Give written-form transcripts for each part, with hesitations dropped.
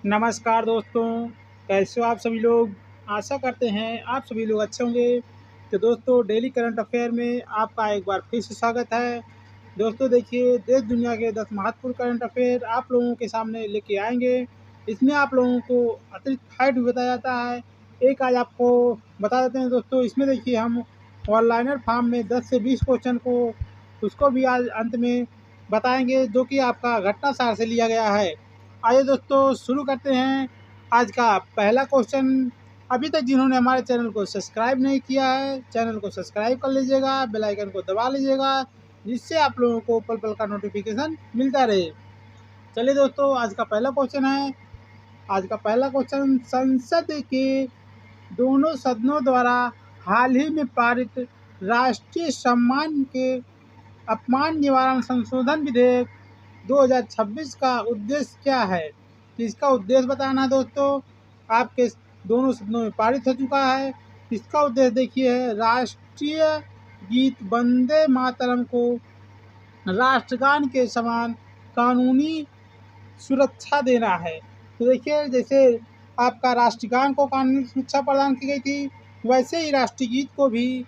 नमस्कार दोस्तों, कैसे हो आप सभी लोग। आशा करते हैं आप सभी लोग अच्छे होंगे। तो दोस्तों, डेली करंट अफेयर में आपका एक बार फिर से स्वागत है। दोस्तों देखिए, देश दुनिया के 10 महत्वपूर्ण करंट अफेयर आप लोगों के सामने लेके आएंगे। इसमें आप लोगों को अतिरिक्त फैक्ट भी बताया जाता है। एक आज आपको बता देते हैं दोस्तों, इसमें देखिए हम ऑनलाइनर फार्म में 10 से 20 क्वेश्चन को उसको भी आज अंत में बताएंगे, जो कि आपका घटना सार से लिया गया है। आइए दोस्तों, शुरू करते हैं आज का पहला क्वेश्चन। अभी तक जिन्होंने हमारे चैनल को सब्सक्राइब नहीं किया है, चैनल को सब्सक्राइब कर लीजिएगा, बेल आइकन को दबा लीजिएगा, जिससे आप लोगों को पल पल का नोटिफिकेशन मिलता रहे। चलिए दोस्तों, आज का पहला क्वेश्चन है। आज का पहला क्वेश्चन, संसद के दोनों सदनों द्वारा हाल ही में पारित राष्ट्रीय सम्मान के अपमान निवारण संशोधन विधेयक 2026 का उद्देश्य क्या है। तो इसका उद्देश्य बताना है दोस्तों। आपके दोनों सदनों में पारित हो चुका है। इसका उद्देश्य देखिए है, राष्ट्रीय गीत वंदे मातरम को राष्ट्रगान के समान कानूनी सुरक्षा देना है। तो देखिए, जैसे आपका राष्ट्रगान को कानूनी सुरक्षा प्रदान की गई थी, वैसे ही राष्ट्रीय गीत को भी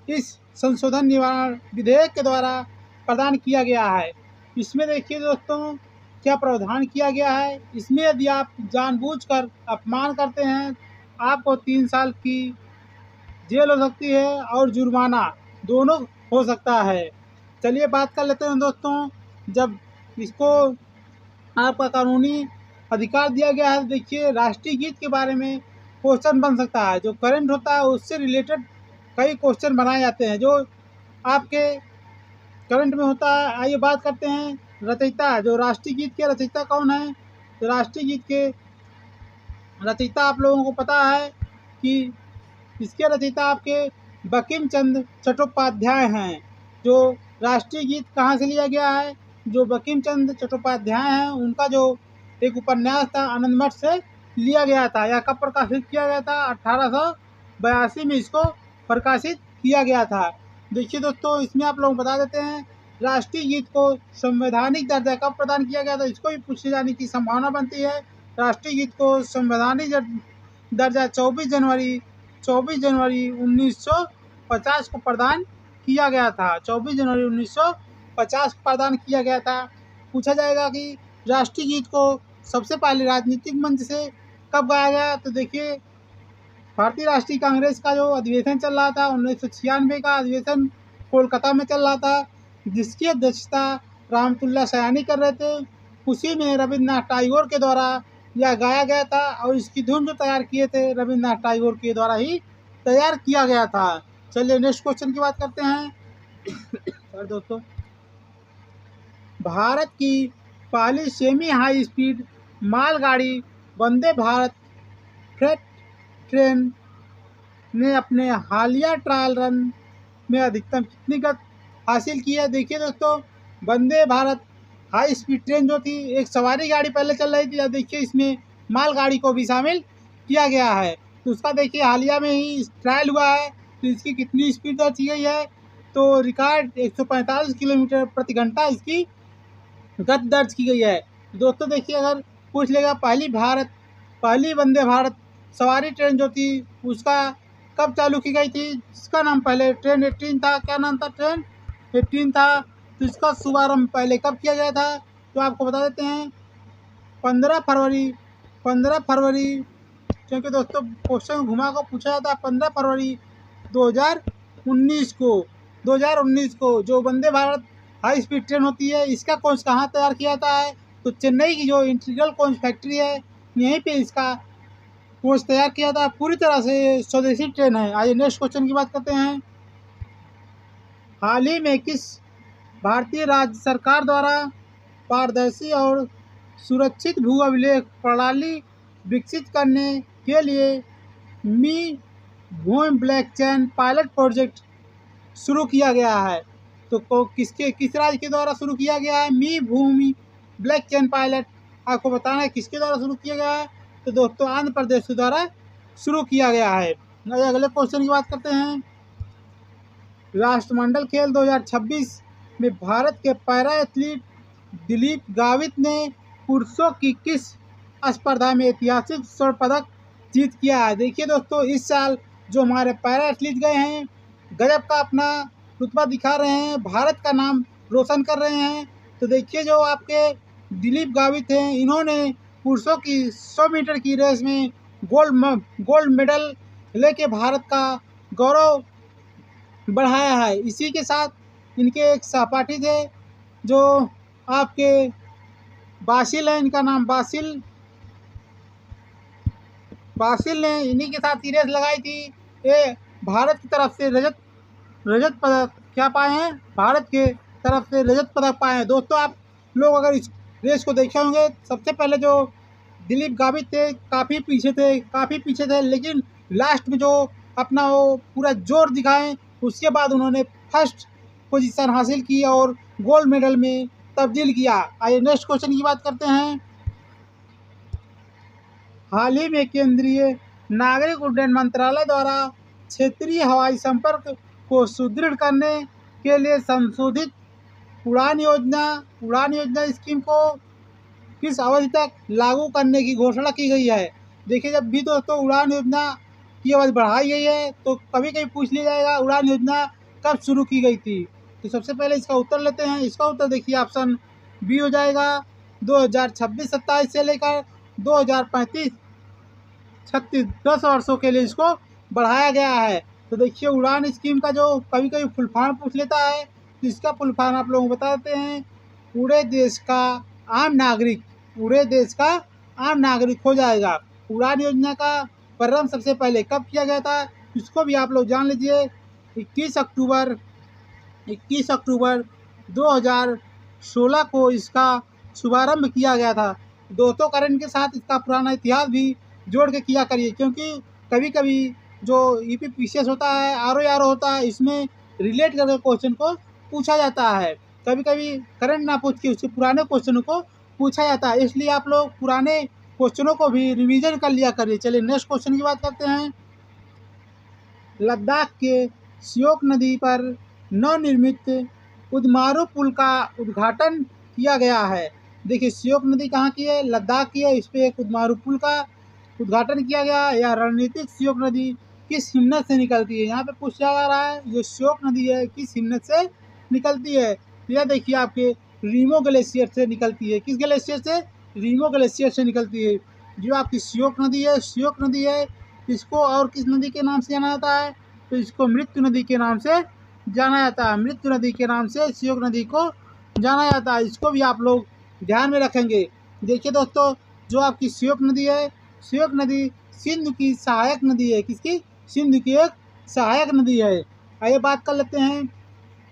इस संशोधन निवारण विधेयक के द्वारा प्रदान किया गया है। इसमें देखिए दोस्तों, क्या प्रावधान किया गया है। इसमें यदि आप जानबूझकर अपमान करते हैं, आपको 3 साल की जेल हो सकती है और जुर्माना दोनों हो सकता है। चलिए बात कर लेते हैं दोस्तों, जब इसको आपका कानूनी अधिकार दिया गया है। देखिए, राष्ट्रीय गीत के बारे में क्वेश्चन बन सकता है, जो करंट होता है उससे रिलेटेड कई क्वेश्चन बनाए जाते हैं जो आपके करंट में होता है। आइए बात करते हैं रचयिता, जो राष्ट्रीय गीत के रचयिता कौन है। तो राष्ट्रीय गीत के रचयिता आप लोगों को पता है कि इसके रचयिता आपके बंकिम चंद्र चट्टोपाध्याय हैं। जो राष्ट्रीय गीत कहाँ से लिया गया है, जो बंकिम चंद्र चट्टोपाध्याय हैं उनका जो एक उपन्यास था आनंद मठ से लिया गया था। यह कब प्रकाशित किया गया था, 1882 में इसको प्रकाशित किया गया था। देखिए दोस्तों, इसमें आप लोग बता देते हैं, राष्ट्रीय गीत को संवैधानिक दर्जा कब प्रदान किया गया था, इसको भी पूछे जाने की संभावना बनती है। राष्ट्रीय गीत को संवैधानिक दर्जा 24 जनवरी 1950 को प्रदान किया गया था। 24 जनवरी 1950 को प्रदान किया गया था। पूछा जाएगा कि राष्ट्रीय गीत को सबसे पहले राजनीतिक मंच से कब गाया गया। तो देखिए, भारतीय राष्ट्रीय कांग्रेस का जो अधिवेशन चल रहा था, 1996 का अधिवेशन कोलकाता में चल रहा था, जिसकी अध्यक्षता रहमतुल्लाह सयानी कर रहे थे। उसी में रविन्द्रनाथ टैगोर के द्वारा यह गाया गया था, और इसकी धुन जो तैयार किए थे रविन्द्रनाथ टैगोर के द्वारा ही तैयार किया गया था। चलिए नेक्स्ट क्वेश्चन की बात करते हैं। और दोस्तों, भारत की पहली सेमी हाई स्पीड मालगाड़ी वंदे भारत फ्रेट ट्रेन ने अपने हालिया ट्रायल रन में अधिकतम कितनी गति हासिल की है। देखिए दोस्तों, Vande Bharat high speed train जो थी, एक सवारी गाड़ी पहले चल रही थी, देखिए इसमें मालगाड़ी को भी शामिल किया गया है। तो उसका देखिए हालिया में ही ट्रायल हुआ है, तो इसकी कितनी स्पीड दर्ज की गई है। तो रिकॉर्ड 145 किलोमीटर प्रति घंटा इसकी गति दर्ज की गई है। दोस्तों देखिए, अगर पूछ लेगा पहली वंदे भारत सवारी ट्रेन जो थी उसका कब चालू की गई थी, इसका नाम पहले ट्रेन 18 था। क्या नाम था, ट्रेन 18 था। तो इसका शुभारंभ पहले कब किया गया था, तो आपको बता देते हैं 15 फरवरी, क्योंकि दोस्तों क्वेश्चन घुमा को पूछा जाता है 15 फरवरी 2019 को जो Vande Bharat high speed train होती है, इसका कोच कहाँ तैयार किया जाता है। तो चेन्नई की जो इंटीग्रल कोच फैक्ट्री है, यहीं पे इसका कोच तैयार किया था। पूरी तरह से स्वदेशी ट्रेन है। आइए नेक्स्ट क्वेश्चन की बात करते हैं। हाल ही में किस भारतीय राज्य सरकार द्वारा पारदर्शी और सुरक्षित भू अभिलेख प्रणाली विकसित करने के लिए मी भूमि ब्लॉकचेन पायलट प्रोजेक्ट शुरू किया गया है। तो किस राज्य के द्वारा शुरू किया गया है मी भूमि ब्लॉकचेन पायलट, आपको बताना है किसके द्वारा शुरू किया गया है। तो दोस्तों, आंध्र प्रदेश के द्वारा शुरू किया गया है। अगले क्वेश्चन की बात करते हैं। राष्ट्रमंडल खेल 2026 में भारत के पैरा एथलीट दिलीप गावित ने पुरुषों की किस स्पर्धा में ऐतिहासिक स्वर्ण पदक जीत किया है। देखिए दोस्तों, इस साल जो हमारे पैरा एथलीट गए हैं, गजब का अपना रुतबा दिखा रहे हैं, भारत का नाम रोशन कर रहे हैं। तो देखिए, जो आपके दिलीप गावित हैं, इन्होंने पुरुषों की 100 मीटर की रेस में गोल्ड मेडल लेके भारत का गौरव बढ़ाया है। इसी के साथ इनके एक सहपाठी थे, जो आपके बासिल हैं, इनका नाम बासिल बासिल ने इन्हीं के साथ ही रेस लगाई थी। ये भारत की तरफ से रजत रजत पदक क्या पाए हैं, भारत के तरफ से रजत पदक पाए हैं। दोस्तों, आप लोग अगर इस रेस को देखे होंगे, सबसे पहले जो दिलीप गावित थे काफ़ी पीछे थे, लेकिन लास्ट में जो अपना वो पूरा जोर दिखाए, उसके बाद उन्होंने फर्स्ट पोजीशन हासिल की और गोल्ड मेडल में तब्दील किया। आइए नेक्स्ट क्वेश्चन की बात करते हैं। हाल ही में केंद्रीय नागरिक उड्डयन मंत्रालय द्वारा क्षेत्रीय हवाई संपर्क को सुदृढ़ करने के लिए संशोधित उड़ान योजना स्कीम को किस अवधि तक लागू करने की घोषणा की गई है। देखिए, जब भी दोस्तों उड़ान योजना की अवधि बढ़ाई गई है, तो कभी कभी पूछ लिया जाएगा उड़ान योजना कब शुरू की गई थी। तो सबसे पहले इसका उत्तर लेते हैं। इसका उत्तर देखिए, ऑप्शन बी हो जाएगा। 2026-27 से लेकर 2035-36 10 वर्षों के लिए इसको बढ़ाया गया है। तो देखिए, उड़ान स्कीम का जो कभी कभी फुल फॉर्म पूछ लेता है, तो इसका फुल फॉर्म आप लोगों को बता देते हैं। पूरे देश का आम नागरिक हो जाएगा। उड़ान योजना का प्रारंभ सबसे पहले कब किया गया था, इसको भी आप लोग जान लीजिए। 21 अक्टूबर 2016 को इसका शुभारंभ किया गया था। दोस्तों, करंट के साथ इसका पुराना इतिहास भी जोड़ के किया करिए, क्योंकि कभी कभी जो यूपीपीसीएस होता है, आरओ होता है, इसमें रिलेट करके क्वेश्चन को पूछा जाता है। कभी कभी करंट ना पूछ के उसके पुराने क्वेश्चनों को पूछा जाता है, इसलिए आप लोग पुराने क्वेश्चनों को भी रिवीजन कर लिया करिए। चलिए नेक्स्ट क्वेश्चन की बात करते हैं। लद्दाख के श्योक नदी पर नवनिर्मित उदमारू पुल का उद्घाटन किया गया है। देखिए, श्योक नदी कहाँ की है, लद्दाख की है। इस पर एक उदमारू पुल का उद्घाटन किया गया। यह रणनीतिक श्योक नदी किस हिमनद से निकलती है, यहाँ पे पूछा जा रहा है। जो श्योक नदी है किस हिमनद से निकलती है, यह देखिए आपके रीमो ग्लेशियर से निकलती है। किस ग्लेशियर से, रीमो ग्लेशियर से निकलती है। जो आपकी श्योक नदी है, इसको और किस नदी के नाम से जाना जाता है, तो इसको मृत्यु नदी के नाम से जाना जाता है। मृत्यु नदी के नाम से श्योक नदी को जाना जाता है। इसको भी आप लोग ध्यान में रखेंगे। देखिए दोस्तों, जो आपकी श्योक नदी सिंधु की सहायक नदी है। किसकी, सिंधु की एक सहायक नदी है। आइए बात कर लेते हैं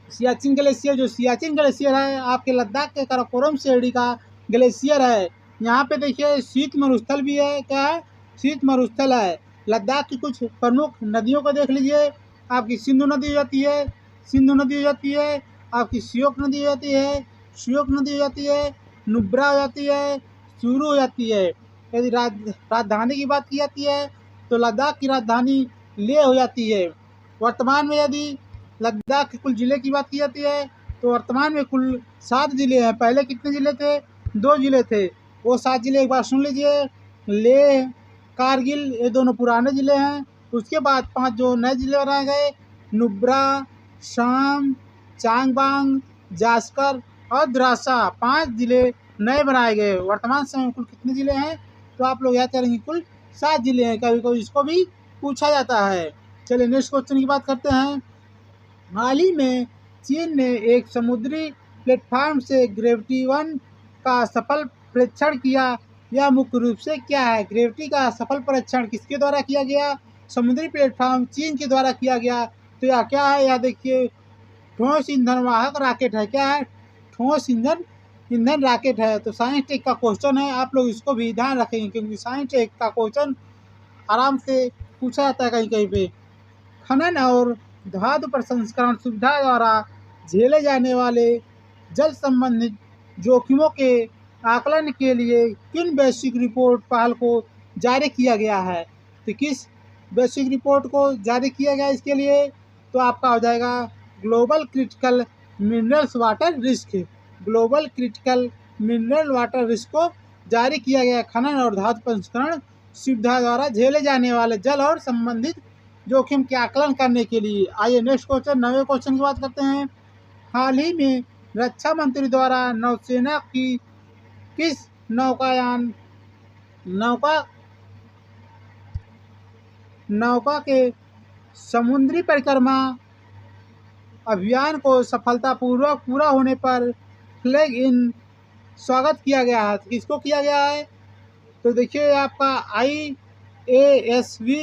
सियाचिन ग्लेशियर। जो सियाचिन ग्लेशियर है, आपके लद्दाख के काराकोरम श्रेणी का ग्लेशियर है। यहाँ पे देखिए शीत मरुस्थल भी है। क्या है, शीत मरुस्थल है। लद्दाख की कुछ प्रमुख नदियों को देख लीजिए। आपकी सिंधु नदी हो जाती है, आपकी श्योक नदी हो जाती है, नुब्रा हो जाती है, चूरू हो जाती है। यदि राजधानी की बात की जाती है, तो लद्दाख की राजधानी लेह हो जाती है। वर्तमान में यदि लद्दाख के कुल ज़िले की बात की जाती है, तो वर्तमान में कुल 7 ज़िले हैं। पहले कितने ज़िले थे, 2 ज़िले थे। वो 7 ज़िले एक बार सुन लीजिए। लेह, कारगिल, ये दोनों पुराने ज़िले हैं। उसके बाद 5 जो नए ज़िले बनाए गए, नुब्रा, शाम, चांगबांग, जास्कर और द्रासा, 5 ज़िले नए बनाए गए। वर्तमान समय में कुल कितने ज़िले हैं, तो आप लोग याद करेंगे कुल 7 ज़िले हैं। कभी कभी इसको भी पूछा जाता है। चलिए नेक्स्ट क्वेश्चन की बात करते हैं। हाल ही में चीन ने एक समुद्री प्लेटफॉर्म से ग्रेविटी 1 का सफल परीक्षण किया। यह मुख्य रूप से क्या है, ग्रेविटी का सफल परीक्षण किसके द्वारा किया गया, समुद्री प्लेटफॉर्म चीन के द्वारा किया गया। तो यह क्या है, यह देखिए ठोस ईंधन वाहक रॉकेट है। क्या है, ठोस ईंधन रॉकेट है। तो साइंस टेक का क्वेश्चन है, आप लोग इसको भी ध्यान रखेंगे, क्योंकि साइंस टेक का क्वेश्चन आराम से पूछा जाता है कहीं कहीं पे। खनन और धातु प्रसंस्करण सुविधा द्वारा झेले जाने वाले जल संबंधित जोखिमों के आकलन के लिए किन वैश्विक रिपोर्ट पहल को जारी किया गया है। तो किस वैश्विक रिपोर्ट को जारी किया गया इसके लिए, तो आपका हो जाएगा global critical mineral water risk को जारी किया गया खनन और धातु प्रसंस्करण सुविधा द्वारा झेले जाने वाले जल और संबंधित जोखिम के आकलन करने के लिए। आइए नेक्स्ट क्वेश्चन, 9वें क्वेश्चन की बात करते हैं। हाल ही में रक्षा मंत्री द्वारा नौसेना की किस नौका के समुद्री परिक्रमा अभियान को सफलतापूर्वक पूरा होने पर फ्लैग इन स्वागत किया गया है? किसको किया गया है? तो देखिए आपका IASV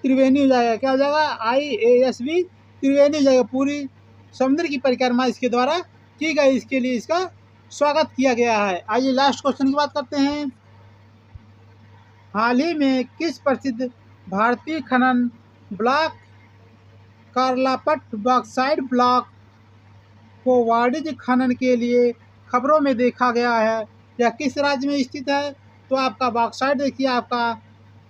त्रिवेणी हो जाएगा। क्या हो जाएगा? IASV त्रिवेणी हो जाएगा। पूरी समुद्र की परिक्रमा इसके द्वारा की गई, इसके लिए इसका स्वागत किया गया है। आइए लास्ट क्वेश्चन की बात करते हैं। हाल ही में किस प्रसिद्ध भारतीय खनन ब्लॉक कार्लापट बॉक्साइट ब्लॉक को वाणिज्य खनन के लिए खबरों में देखा गया है? यह किस राज्य में स्थित है? तो आपका बॉक्साइट देखिए आपका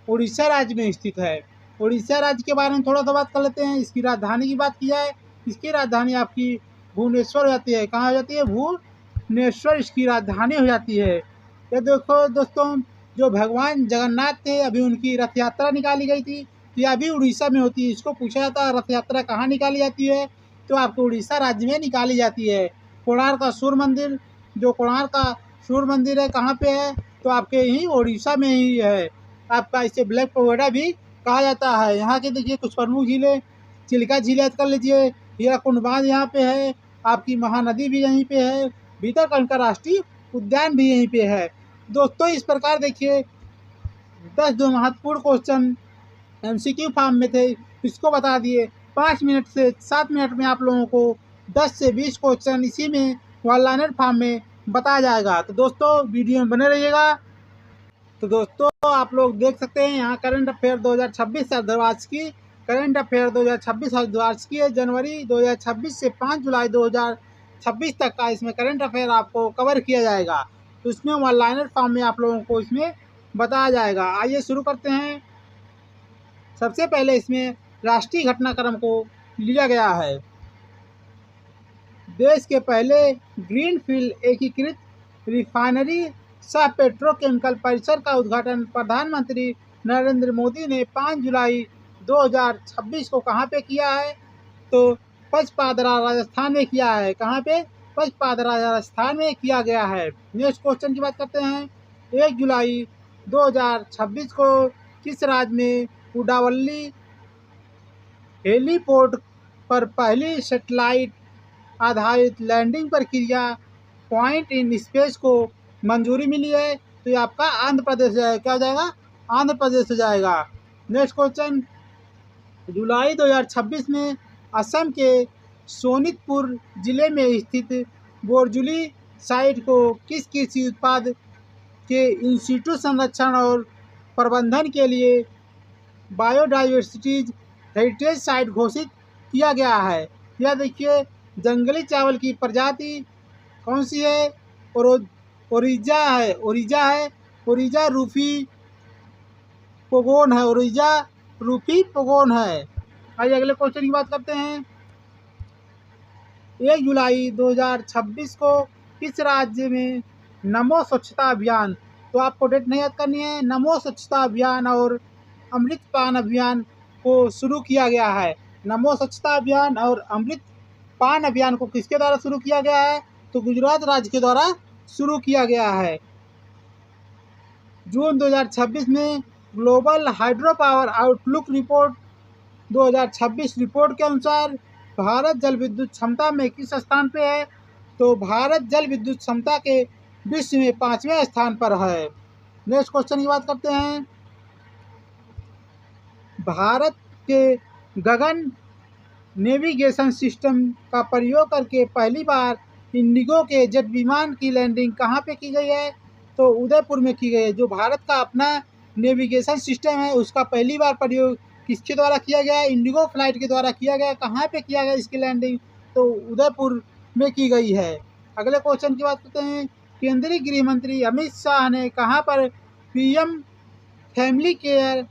उड़ीसा राज्य में स्थित है। उड़ीसा राज्य के बारे में थोड़ा सा बात कर लेते हैं। इसकी राजधानी की बात की जाए, इसकी राजधानी आपकी भुवनेश्वर हो जाती है। कहाँ हो जाती है? भुवनेश्वर इसकी राजधानी हो जाती है। ये देखो दोस्तों, जो भगवान जगन्नाथ थे, अभी उनकी रथ यात्रा निकाली गई थी, ये अभी उड़ीसा में होती है। इसको पूछा जाता है रथ यात्रा कहाँ निकाली जाती है? तो आपको उड़ीसा राज्य में निकाली जाती है। कोणार्क का सूर्य मंदिर, जो कोणार्क का सूर्य मंदिर है, कहाँ पे है? तो आपके यहीं उड़ीसा में ही है। आपका इसे ब्लैक पगोडा भी कहा जाता है। यहाँ के देखिए कुछ प्रमुख झीलें, चिल्का झील याद कर लीजिए, हीराकुंड बांध यहाँ पे है, आपकी महानदी भी यहीं पे है, भीतरकनिका राष्ट्रीय उद्यान भी यहीं पे है। दोस्तों इस प्रकार देखिए 10 जो महत्वपूर्ण क्वेश्चन MCQ फॉर्म में थे, इसको बता दिए। 5 मिनट से 7 मिनट में आप लोगों को 10 से 20 क्वेश्चन इसी में वन लाइनर फॉर्म में बताया जाएगा। तो दोस्तों वीडियो में बने रहिएगा। तो दोस्तों आप लोग देख सकते हैं यहाँ करंट अफेयर 2026 अर्धवार्षिक की करंट अफेयर 2026 अर्धवार्षिक की है। जनवरी 2026 से 5 जुलाई 2026 तक का इसमें करंट अफेयर आपको कवर किया जाएगा। तो इसमें वन लाइनर फॉर्म में आप लोगों को इसमें बताया जाएगा। आइए शुरू करते हैं। सबसे पहले इसमें राष्ट्रीय घटनाक्रम को लिया गया है। देश के पहले ग्रीनफील्ड एकीकृत रिफाइनरी सह पेट्रोकेमिकल परिसर का उद्घाटन प्रधानमंत्री नरेंद्र मोदी ने 5 जुलाई 2026 को कहाँ पे किया है? तो पचपादरा राजस्थान में किया है। कहाँ पे? पचपादरा राजस्थान में किया गया है। नेक्स्ट क्वेश्चन की बात करते हैं। 1 जुलाई 2026 को किस राज्य में उड़ावली हेलीपोर्ट पर पहली सेटेलाइट आधारित लैंडिंग प्रक्रिया पॉइंट इन स्पेस को मंजूरी मिली है? तो ये आपका आंध्र प्रदेश है। क्या हो जाएगा? आंध्र प्रदेश हो जाएगा। नेक्स्ट क्वेश्चन, जुलाई 2026 में असम के सोनितपुर जिले में स्थित बोरजुली साइट को किस कृषि उत्पाद के इंस्टीट्यूट संरक्षण और प्रबंधन के लिए बायोडाइवर्सिटीज हेरिटेज साइट घोषित किया गया है? यह देखिए जंगली चावल की प्रजाति कौन सी है? ओरिजा है। ओरिजा रूफी पोगोन है। ओरिजा रूफी पोगोन है। आइए अगले क्वेश्चन की बात करते हैं। 1 जुलाई 2026 को किस राज्य में नमो स्वच्छता अभियान, तो आपको डेट नहीं याद करनी है, नमो स्वच्छता अभियान और अमृत पान अभियान को शुरू किया गया है? नमो स्वच्छता अभियान और अमृत पान अभियान को किसके द्वारा शुरू किया गया है? तो गुजरात राज्य के द्वारा शुरू किया गया है। जून 2026 में global hydro power outlook report 2026 report के अनुसार भारत जल विद्युत क्षमता में किस स्थान पे है? तो भारत जल विद्युत क्षमता के विश्व में 5वें स्थान पर है। नेक्स्ट क्वेश्चन की बात करते हैं। भारत के गगन नेविगेशन सिस्टम का प्रयोग करके पहली बार इंडिगो के जेट विमान की लैंडिंग कहाँ पे की गई है? तो उदयपुर में की गई है। जो भारत का अपना नेविगेशन सिस्टम है उसका पहली बार प्रयोग किसके द्वारा किया गया है? इंडिगो फ्लाइट के द्वारा किया गया। कहाँ पे किया गया इसकी लैंडिंग? तो उदयपुर में की गई है। अगले क्वेश्चन की बात करते हैं। केंद्रीय गृह मंत्री अमित शाह ने कहाँ पर PM family care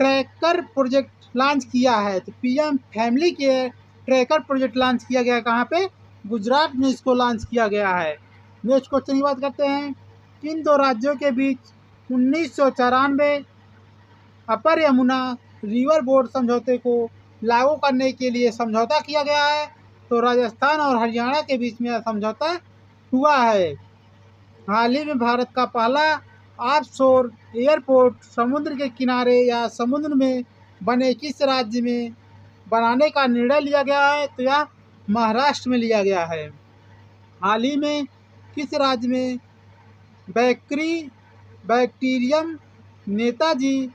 tracker project launch किया है? तो PM family care tracker project launch किया गया कहाँ पे? गुजरात में इसको लॉन्च किया गया है। नेक्स्ट क्वेश्चन की बात करते हैं। किन दो राज्यों के बीच 1994 अपर यमुना रिवर बोर्ड समझौते को लागू करने के लिए समझौता किया गया है? तो राजस्थान और हरियाणा के बीच में यह समझौता हुआ है। हाल ही में भारत का पहला ऑफशोर एयरपोर्ट समुद्र के किनारे या समुद्र में बने किस राज्य में बनाने का निर्णय लिया गया है? तो यह महाराष्ट्र में लिया गया है। हाल ही में किस राज्य में बैक्टीरियम नेताजी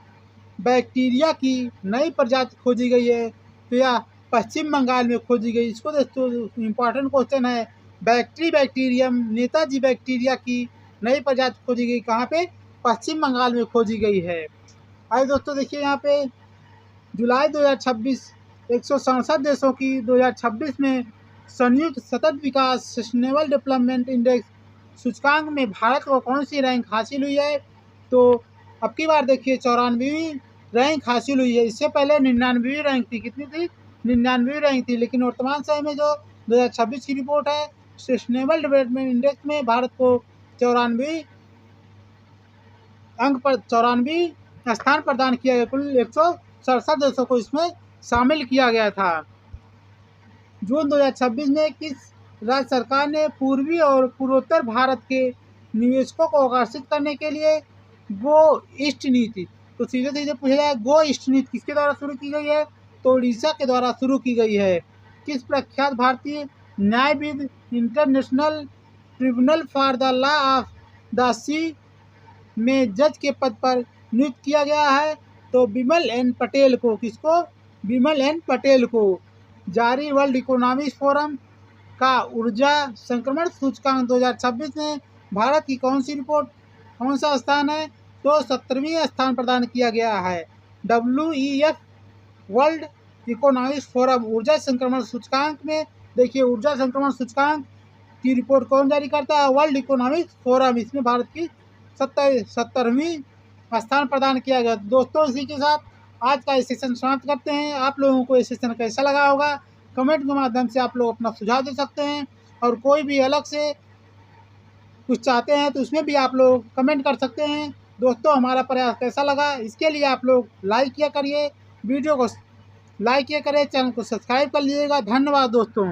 बैक्टीरिया की नई प्रजाति खोजी गई है? तो यह पश्चिम बंगाल में खोजी गई। इसको दोस्तों इम्पोर्टेंट क्वेश्चन है। बैक्टीरियम नेताजी बैक्टीरिया की नई प्रजाति खोजी गई कहाँ पे? पश्चिम बंगाल में खोजी गई है। आइए दोस्तों देखिए यहाँ पे जुलाई 2026 167 देशों की 2026 में संयुक्त सतत विकास सस्टेनेबल डेवलपमेंट इंडेक्स सूचकांक में भारत को कौन सी रैंक हासिल हुई है? तो अब की बार देखिए 94वीं रैंक हासिल हुई है। इससे पहले 99वीं रैंक थी। कितनी थी? 99वीं रैंक थी। लेकिन वर्तमान समय में जो 2026 की रिपोर्ट है सस्टेनेबल डेवलपमेंट इंडेक्स में भारत को 94वीं स्थान प्रदान किया गया। कुल 167 देशों को इसमें शामिल किया गया था। जून 2026 में किस राज्य सरकार ने पूर्वी और पूर्वोत्तर भारत के निवेशकों को आकर्षित करने के लिए गो ईस्ट नीति, तो सीधे सीधे पूछा जाए गो ईस्ट नीति किसके द्वारा शुरू की गई है? तो उड़ीसा के द्वारा शुरू की गई है। किस प्रख्यात भारतीय न्यायविद international tribunal for the law of the sea में जज के पद पर नियुक्त किया गया है? तो बिमल एन पटेल को। किसको? बिमल एन पटेल को। जारी वर्ल्ड इकोनॉमिक फोरम का ऊर्जा संक्रमण सूचकांक 2026 में भारत की कौन सी रिपोर्ट कौन सा स्थान है? तो 70वीं स्थान प्रदान किया गया है। WEF वर्ल्ड इकोनॉमिक फोरम ऊर्जा संक्रमण सूचकांक में देखिए ऊर्जा संक्रमण सूचकांक की रिपोर्ट कौन जारी करता है? World economic forum. इसमें भारत की 70वीं स्थान प्रदान किया गया। दोस्तों इसी के साथ आज का ये सेशन समाप्त करते हैं। आप लोगों को ये सेशन कैसा लगा होगा कमेंट के माध्यम से आप लोग अपना सुझाव दे सकते हैं, और कोई भी अलग से कुछ चाहते हैं तो उसमें भी आप लोग कमेंट कर सकते हैं। दोस्तों हमारा प्रयास कैसा लगा इसके लिए आप लोग लाइक किया करिए, वीडियो को लाइक किया करें, चैनल को सब्सक्राइब कर लीजिएगा। धन्यवाद दोस्तों।